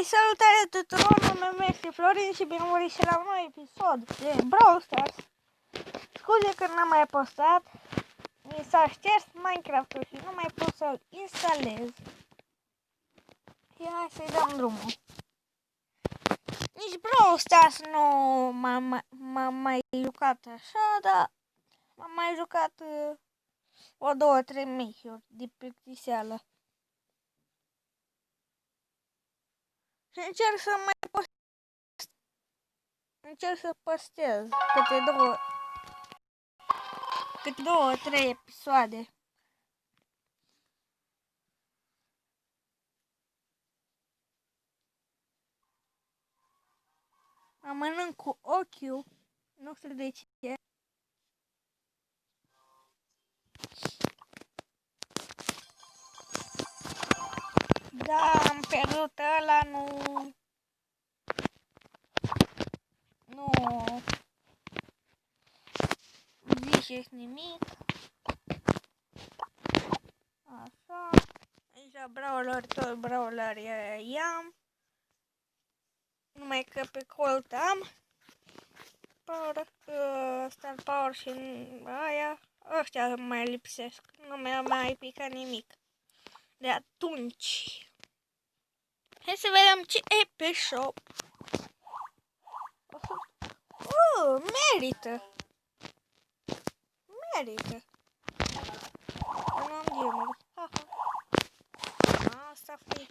Salutare tuturor, numele meu este Florin și bine ați și la un nou episod de Brawl Stars. Scuze că n-am mai postat, mi s-a șters Minecraft-ul și nu mai pot să-l instalez. Și hai să-i dăm drumul. Nici Brawl Stars nu m-am mai jucat așa, dar m-am mai jucat o, două, trei meciuri de plictiseală. Și încerc să mai postez câte două, trei episoade. Mă mănânc cu ochiul, nu știu de ce. Da, am pierdut ăla, nu ziceți nimic. Așa, aici brawler, tot brawler i-am. Numai că pe Colt am Star Power și aia, ăștia mai lipsesc, nu mi-a mai picat nimic de atunci. Hai să vedem ce e pe shop. Merită. Nu am gemuri. Asta fi.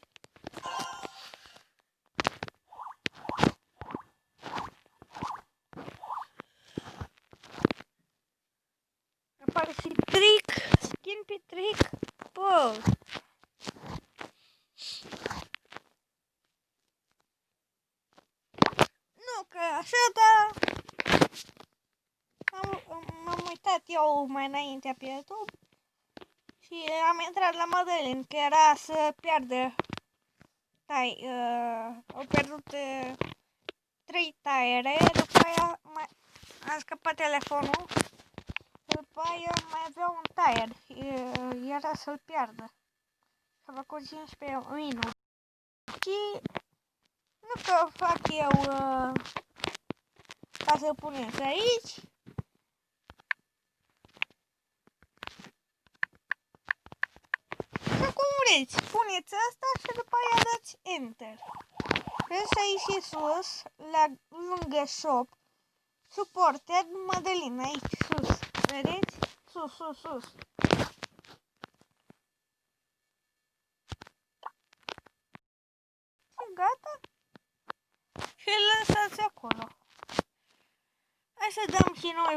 Apare și trick, skin pe trick. Bă. Nu că așa, dar m-am uitat eu mai înainte pe YouTube și am intrat la Madeleine, că era să piardă au pierdut 3 taiere, după aia am scăpat telefonul, după aia mai avea un taier, era să-l piardă. S-a făcut 15 minute. Și nu că fac eu ca să puneți aici. Să cum vreți, puneți asta și după aia dați Enter. Vreți să ieși sus, lângă shop, Supported Madeleine, aici sus, vedeți? Sus. Și gata. Și lăsați acolo. Hai să dăm și noi